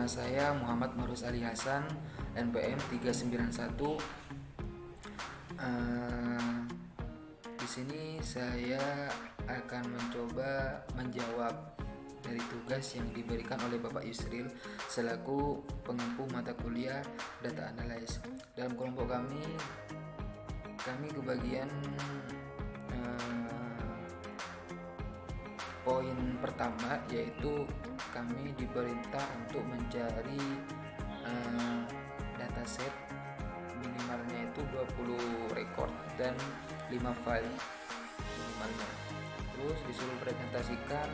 Nama saya Muhammad Marus Ali Hasan, NPM 391. Di sini saya akan mencoba menjawab dari tugas yang diberikan oleh Bapak Yusril selaku pengampu mata kuliah Data Analysis. Dalam kelompok kami kebagian poin pertama, yaitu kami diperintah untuk mencari dataset minimalnya itu 20 record dan 5 file minimalnya. Terus disuruh presentasikan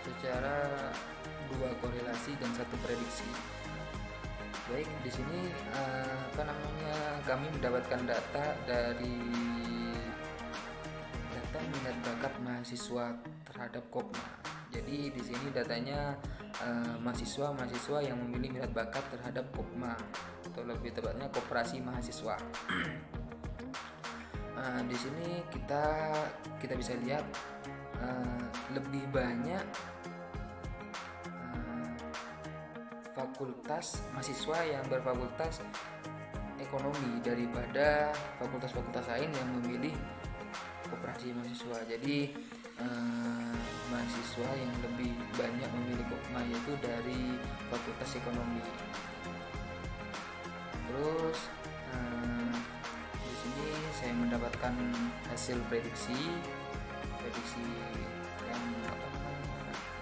secara 2 korelasi dan 1 prediksi. Baik, di sini kami mendapatkan data dari data minat bakat mahasiswa terhadap Kopma. Jadi di sini datanya mahasiswa yang memilih minat bakat terhadap Kopma, atau lebih tepatnya koperasi mahasiswa. Di sini kita bisa lihat lebih banyak fakultas mahasiswa yang berfakultas ekonomi daripada fakultas-fakultas lain yang memilih koperasi mahasiswa. Jadi mahasiswa yang lebih banyak memilih Kopma yaitu dari fakultas ekonomi. Terus di sini saya mendapatkan hasil prediksi yang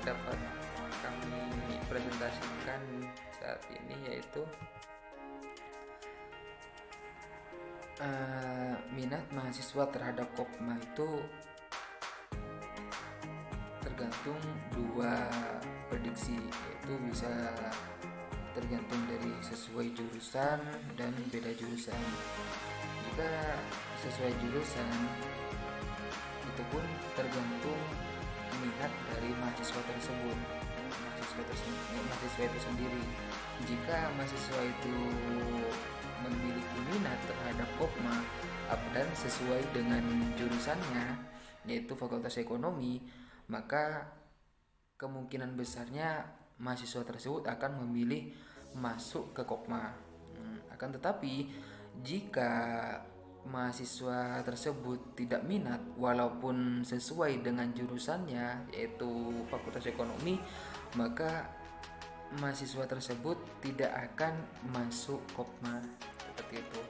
dapat kami presentasikan saat ini, yaitu minat mahasiswa terhadap Kopma itu tergantung 2 prediksi, yaitu bisa tergantung dari sesuai jurusan dan beda jurusan. Jika sesuai jurusan, itu pun tergantung minat dari mahasiswa itu sendiri. Jika mahasiswa itu memiliki minat terhadap Kopma dan sesuai dengan jurusannya, yaitu fakultas ekonomi, maka kemungkinan besarnya mahasiswa tersebut akan memilih masuk ke Kopma. Akan tetapi jika mahasiswa tersebut tidak minat walaupun sesuai dengan jurusannya, yaitu fakultas ekonomi, maka mahasiswa tersebut tidak akan masuk Kopma. Seperti itu.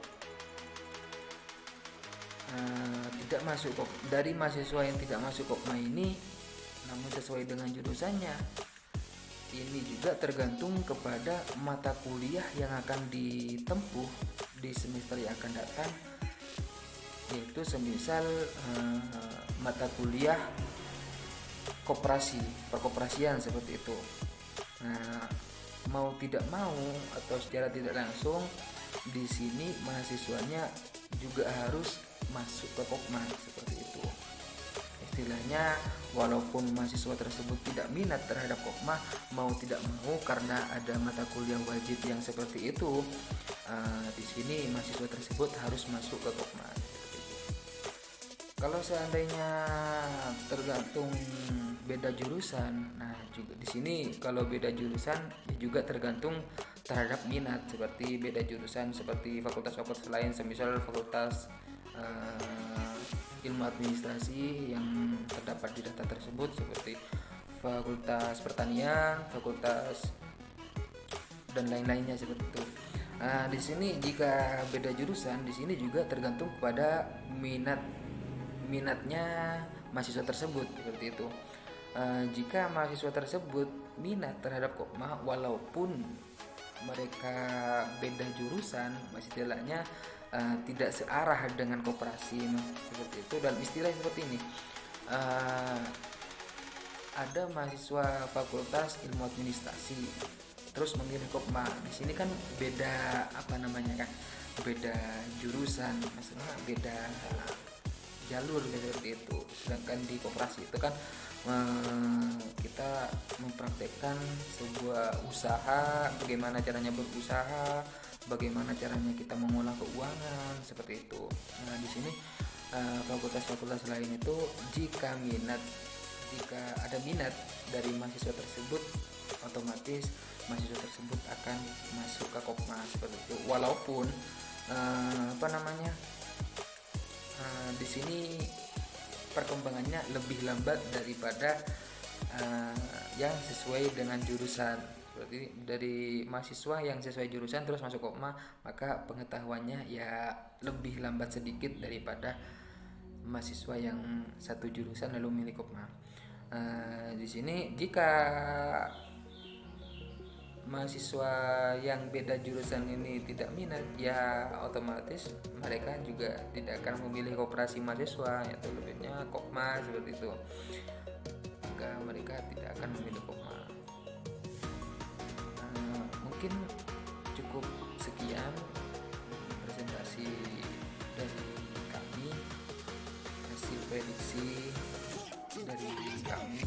Tidak masuk dari mahasiswa yang tidak masuk Kopma ini, namun sesuai dengan jurusannya, ini juga tergantung kepada mata kuliah yang akan ditempuh di semester yang akan datang, yaitu semisal mata kuliah perkoperasian seperti itu. Nah, mau tidak mau atau secara tidak langsung, di sini mahasiswanya juga harus masuk ke Kopma seperti itu. Istilahnya, walaupun mahasiswa tersebut tidak minat terhadap Kopma, mau tidak mau karena ada mata kuliah wajib yang seperti itu, di sini mahasiswa tersebut harus masuk ke Kopma. Kalau seandainya tergantung beda jurusan, nah juga di sini kalau beda jurusan juga tergantung terhadap minat, seperti beda jurusan seperti fakultas-fakultas lain, semisal fakultas ilmu administrasi yang terdapat di data tersebut, seperti fakultas pertanian, fakultas dan lain-lainnya seperti itu. Nah, di sini jika beda jurusan, di sini juga tergantung kepada minatnya mahasiswa tersebut seperti itu. Jika mahasiswa tersebut minat terhadap Kopma walaupun mereka beda jurusan, setidaknya tidak searah dengan koperasi seperti itu. Dan istilah seperti ini, ada mahasiswa fakultas ilmu administrasi terus memilih Kopma. Di sini kan beda beda jurusan, maksudnya beda jalur seperti itu. Sedangkan di koperasi itu kan kita mempraktekkan sebuah usaha, bagaimana caranya berusaha, bagaimana caranya kita mengolah keuangan seperti itu. Nah, di sini fakultas-fakultas lain itu jika ada minat dari mahasiswa tersebut, otomatis mahasiswa tersebut akan masuk ke Kopma seperti itu. Walaupun di sini perkembangannya lebih lambat daripada yang sesuai dengan jurusan. Berarti dari mahasiswa yang sesuai jurusan terus masuk Kopma, maka pengetahuannya ya lebih lambat sedikit daripada mahasiswa yang satu jurusan lalu milih Kopma. Di sini jika mahasiswa yang beda jurusan ini tidak minat, ya otomatis mereka juga tidak akan memilih koperasi mahasiswa, yaitu lebihnya Kopma seperti itu. Maka mereka tidak akan memilih Kopma. Mungkin cukup sekian presentasi dari kami, hasil prediksi dari kami.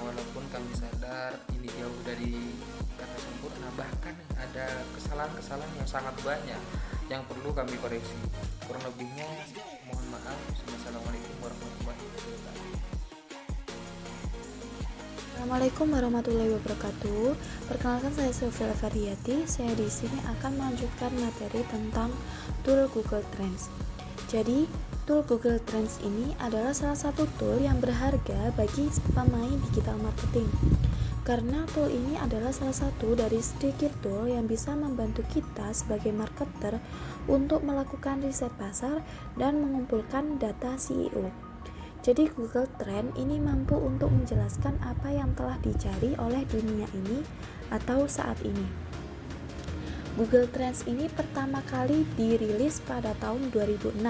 Walaupun kami sadar ini jauh dari kata sempurna, bahkan ada kesalahan-kesalahan yang sangat banyak yang perlu kami koreksi. Kurang lebihnya mohon maaf. Wassalamualaikum warahmatullahi wabarakatuh. Assalamualaikum warahmatullahi wabarakatuh. Perkenalkan, saya Sofia Fariati. Saya di sini akan melanjutkan materi tentang tool Google Trends. Jadi, tool Google Trends ini adalah salah satu tool yang berharga bagi pemain digital marketing. Karena tool ini adalah salah satu dari sedikit tool yang bisa membantu kita sebagai marketer untuk melakukan riset pasar dan mengumpulkan data CEO. Jadi Google Trend ini mampu untuk menjelaskan apa yang telah dicari oleh dunia ini atau saat ini. Google Trends ini pertama kali dirilis pada tahun 2006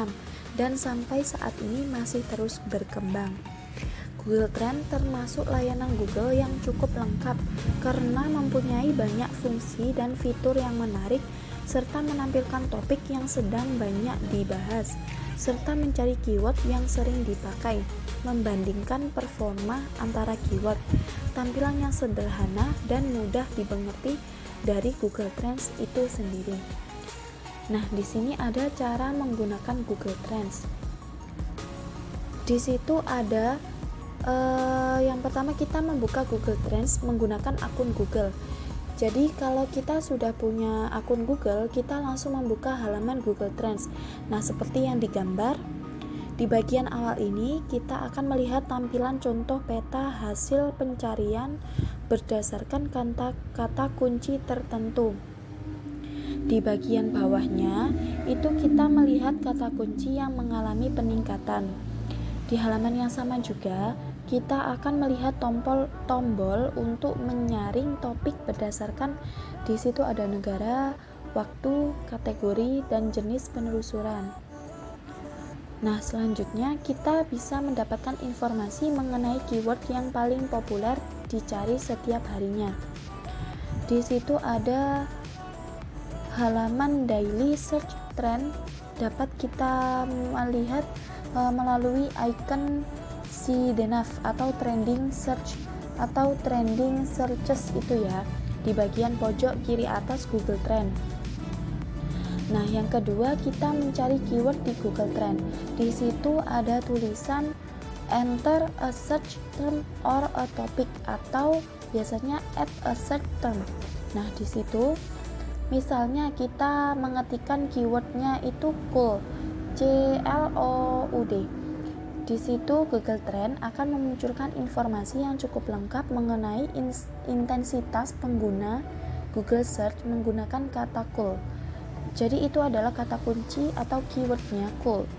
dan sampai saat ini masih terus berkembang. Google Trends termasuk layanan Google yang cukup lengkap karena mempunyai banyak fungsi dan fitur yang menarik serta menampilkan topik yang sedang banyak dibahas, serta mencari keyword yang sering dipakai, membandingkan performa antara keyword, tampilan yang sederhana dan mudah dimengerti dari Google Trends itu sendiri. Nah, di sini ada cara menggunakan Google Trends. Di situ ada yang pertama, kita membuka Google Trends menggunakan akun Google. Jadi kalau kita sudah punya akun Google, kita langsung membuka halaman Google Trends. Nah, seperti yang digambar di bagian awal ini, kita akan melihat tampilan contoh peta hasil pencarian berdasarkan kata kunci tertentu. Di bagian bawahnya itu kita melihat kata kunci yang mengalami peningkatan. Di halaman yang sama juga kita akan melihat tombol untuk menyaring topik berdasarkan di situ ada negara, waktu, kategori, dan jenis penelusuran. Nah, selanjutnya kita bisa mendapatkan informasi mengenai keyword yang paling populer dicari setiap harinya. Di situ ada halaman daily search trend, dapat kita melihat melalui icon CDNAV atau trending search atau trending searches itu ya, di bagian pojok kiri atas Google Trend. Nah, yang kedua, kita mencari keyword di Google Trend. Di situ ada tulisan enter a search term or a topic atau biasanya add a search term. Nah, di situ misalnya kita mengetikkan keywordnya itu cold, CLOUD. Di situ Google Trend akan memunculkan informasi yang cukup lengkap mengenai intensitas pengguna Google Search menggunakan kata cool. Jadi itu adalah kata kunci atau keywordnya cool.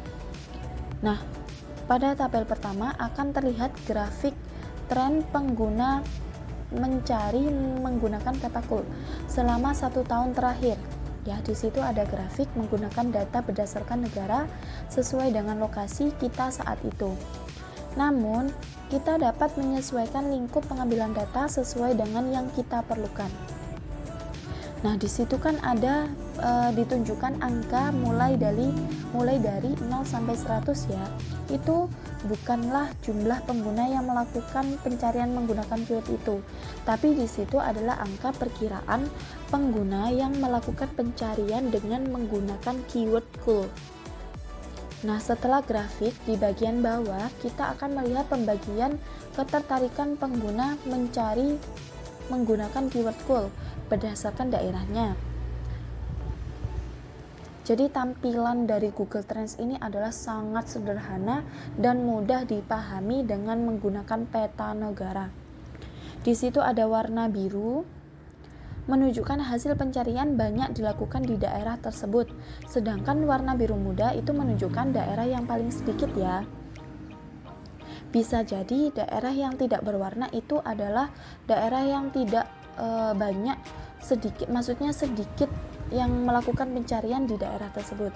Nah, pada tabel pertama akan terlihat grafik tren pengguna mencari menggunakan kata cool selama 1 tahun terakhir. Ya, di situ ada grafik menggunakan data berdasarkan negara sesuai dengan lokasi kita saat itu. Namun, kita dapat menyesuaikan lingkup pengambilan data sesuai dengan yang kita perlukan. Nah, di situ kan ada ditunjukkan angka mulai dari 0 sampai 100 ya. Itu bukanlah jumlah pengguna yang melakukan pencarian menggunakan keyword itu, tapi di situ adalah angka perkiraan pengguna yang melakukan pencarian dengan menggunakan keyword cool. Nah, setelah grafik di bagian bawah, kita akan melihat pembagian ketertarikan pengguna mencari menggunakan keyword cool berdasarkan daerahnya. Jadi tampilan dari Google Trends ini adalah sangat sederhana dan mudah dipahami dengan menggunakan peta negara. Di situ ada warna biru, menunjukkan hasil pencarian banyak dilakukan di daerah tersebut. Sedangkan warna biru muda itu menunjukkan daerah yang paling sedikit ya. Bisa jadi daerah yang tidak berwarna itu adalah daerah yang tidak banyak, sedikit, maksudnya sedikit yang melakukan pencarian di daerah tersebut.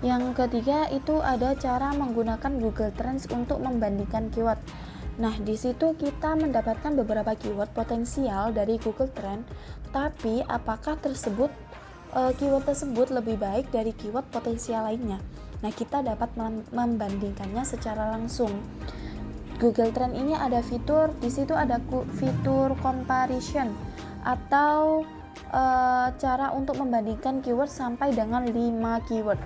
Yang ketiga itu ada cara menggunakan Google Trends untuk membandingkan keyword. Nah, di situ kita mendapatkan beberapa keyword potensial dari Google Trend, tapi apakah keyword tersebut lebih baik dari keyword potensial lainnya? Nah, kita dapat membandingkannya secara langsung. Google Trend ini ada fitur, di situ ada fitur comparison atau cara untuk membandingkan keyword sampai dengan 5 keyword.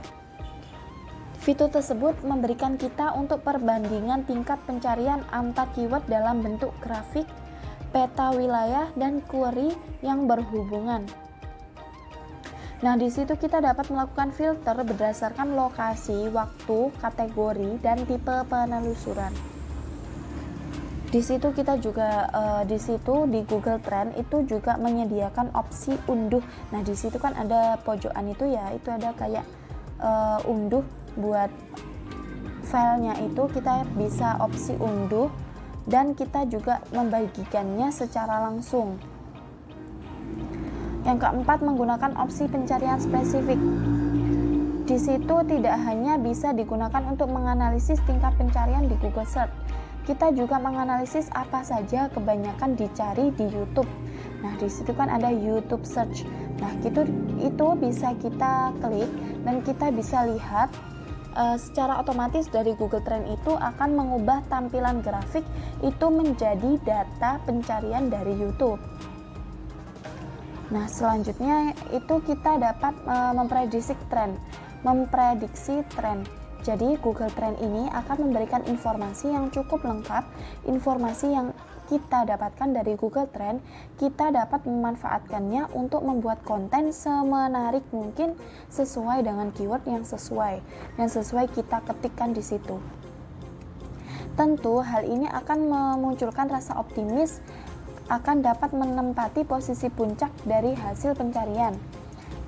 Fitur tersebut memberikan kita untuk perbandingan tingkat pencarian antar keyword dalam bentuk grafik, peta wilayah, dan query yang berhubungan. Nah, di situ kita dapat melakukan filter berdasarkan lokasi, waktu, kategori, dan tipe penelusuran. Di situ kita juga di Google Trend itu juga menyediakan opsi unduh. Nah, di situ kan ada pojokan itu ya, itu ada kayak unduh buat filenya, itu kita bisa opsi unduh dan kita juga membagikannya secara langsung. Yang keempat, menggunakan opsi pencarian spesifik. Di situ tidak hanya bisa digunakan untuk menganalisis tingkat pencarian di Google Search, kita juga menganalisis apa saja kebanyakan dicari di YouTube. Nah, di situ kan ada YouTube Search. Nah, itu bisa kita klik dan kita bisa lihat secara otomatis dari Google Trend itu akan mengubah tampilan grafik itu menjadi data pencarian dari YouTube. Nah, selanjutnya itu kita dapat memprediksi tren. Jadi Google Trend ini akan memberikan informasi yang cukup lengkap, informasi yang kita dapatkan dari Google Trend, kita dapat memanfaatkannya untuk membuat konten semenarik mungkin sesuai dengan keyword yang sesuai kita ketikkan di situ. Tentu hal ini akan memunculkan rasa optimis akan dapat menempati posisi puncak dari hasil pencarian,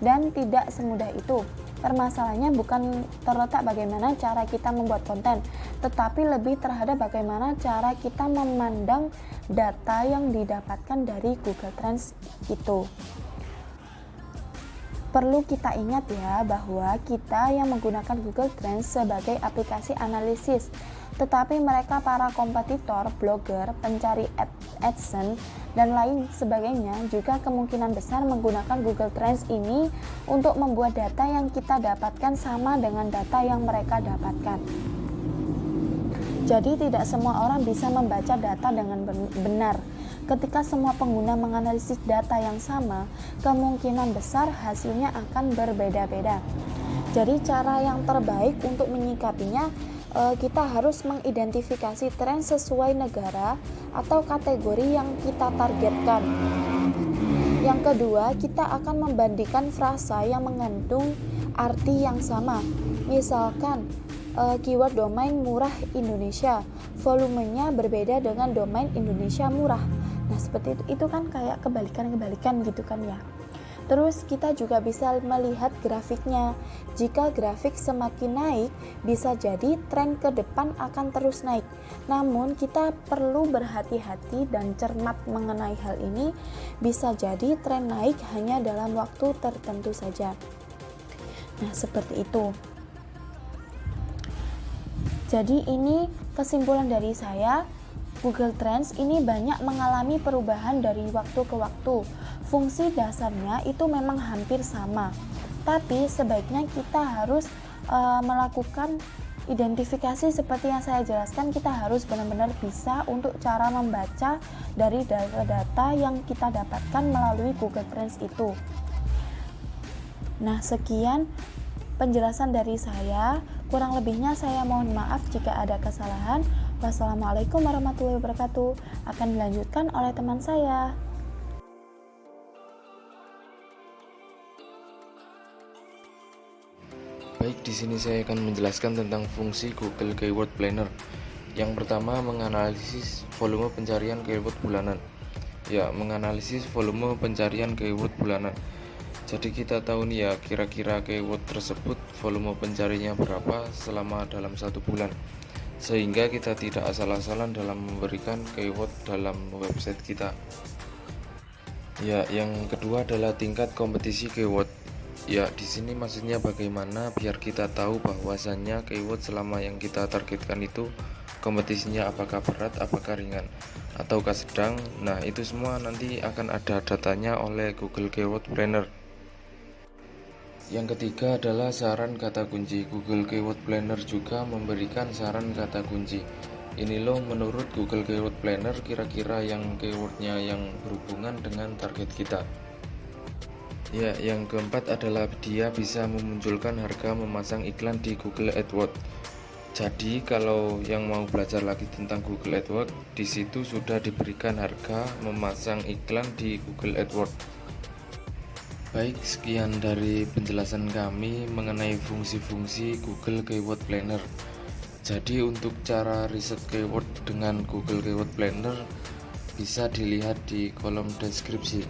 dan tidak semudah itu. Permasalahannya bukan terletak bagaimana cara kita membuat konten, tetapi lebih terhadap bagaimana cara kita memandang data yang didapatkan dari Google Trends itu. Perlu kita ingat ya bahwa kita yang menggunakan Google Trends sebagai aplikasi analisis, tetapi mereka para kompetitor, blogger, pencari AdSense, dan lain sebagainya juga kemungkinan besar menggunakan Google Trends ini untuk membuat data yang kita dapatkan sama dengan data yang mereka dapatkan. Jadi tidak semua orang bisa membaca data dengan benar. Ketika semua pengguna menganalisis data yang sama, kemungkinan besar hasilnya akan berbeda-beda. Jadi cara yang terbaik untuk menyikapinya, kita harus mengidentifikasi tren sesuai negara atau kategori yang kita targetkan. Yang kedua, kita akan membandingkan frasa yang mengandung arti yang sama. Misalkan keyword domain murah Indonesia, volumenya berbeda dengan domain Indonesia murah. Nah, seperti itu kan kayak kebalikan gitu kan ya. Terus kita juga bisa melihat grafiknya. Jika grafik semakin naik, bisa jadi tren ke depan akan terus naik. Namun kita perlu berhati-hati dan cermat mengenai hal ini. Bisa jadi tren naik hanya dalam waktu tertentu saja. Nah, seperti itu. Jadi ini kesimpulan dari saya. Google Trends ini banyak mengalami perubahan dari waktu ke waktu. Fungsi dasarnya itu memang hampir sama, tapi sebaiknya kita harus melakukan identifikasi seperti yang saya jelaskan. Kita harus benar-benar bisa untuk cara membaca dari data-data yang kita dapatkan melalui Google Trends itu. Nah, sekian penjelasan dari saya. Kurang lebihnya saya mohon maaf jika ada kesalahan. Wassalamualaikum warahmatullahi wabarakatuh. Akan dilanjutkan oleh teman saya. Baik, di sini saya akan menjelaskan tentang fungsi Google Keyword Planner. Yang pertama, menganalisis volume pencarian keyword bulanan. Ya, menganalisis volume pencarian keyword bulanan. Jadi kita tahu nih ya, kira-kira keyword tersebut volume pencariannya berapa selama dalam 1 bulan. Sehingga kita tidak asal-asalan dalam memberikan keyword dalam website kita. Ya, yang kedua adalah tingkat kompetisi keyword. Ya, di sini maksudnya bagaimana biar kita tahu bahwasannya keyword selama yang kita targetkan itu kompetisinya apakah berat, apakah ringan, ataukah sedang. Nah, itu semua nanti akan ada datanya oleh Google Keyword Planner. Yang ketiga adalah saran kata kunci. Google Keyword Planner juga memberikan saran kata kunci. Ini loh menurut Google Keyword Planner kira-kira yang keywordnya yang berhubungan dengan target kita. Ya, yang keempat adalah dia bisa memunculkan harga memasang iklan di Google AdWords. Jadi kalau yang mau belajar lagi tentang Google AdWords, di situ sudah diberikan harga memasang iklan di Google AdWords. Baik, sekian dari penjelasan kami mengenai fungsi-fungsi Google Keyword Planner. Jadi untuk cara riset keyword dengan Google Keyword Planner bisa dilihat di kolom deskripsi.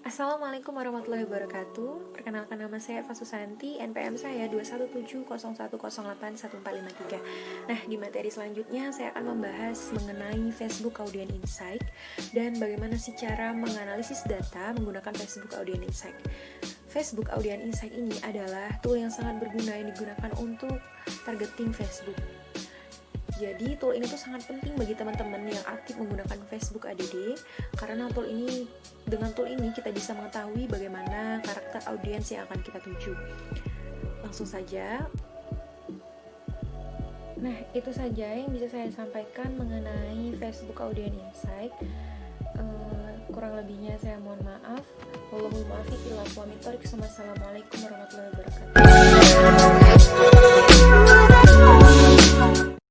Assalamualaikum warahmatullahi wabarakatuh. Perkenalkan, nama saya Eva Susanti, NPM saya 21701014143. Nah, di materi selanjutnya saya akan membahas mengenai Facebook Audience Insight dan bagaimana sih cara menganalisis data menggunakan Facebook Audience Insight. Facebook Audience Insight ini adalah tool yang sangat berguna yang digunakan untuk targeting Facebook. Jadi tool ini tuh sangat penting bagi teman-teman yang aktif menggunakan Facebook ADD, karena dengan tool ini kita bisa mengetahui bagaimana karakter audiens yang akan kita tuju. Langsung saja. Nah, itu saja yang bisa saya sampaikan mengenai Facebook Audience Insight. Kurang lebihnya saya mohon maaf. Wallahul muwaffiq ila aqwamit thoriq. Wassalamualaikum warahmatullahi wabarakatuh.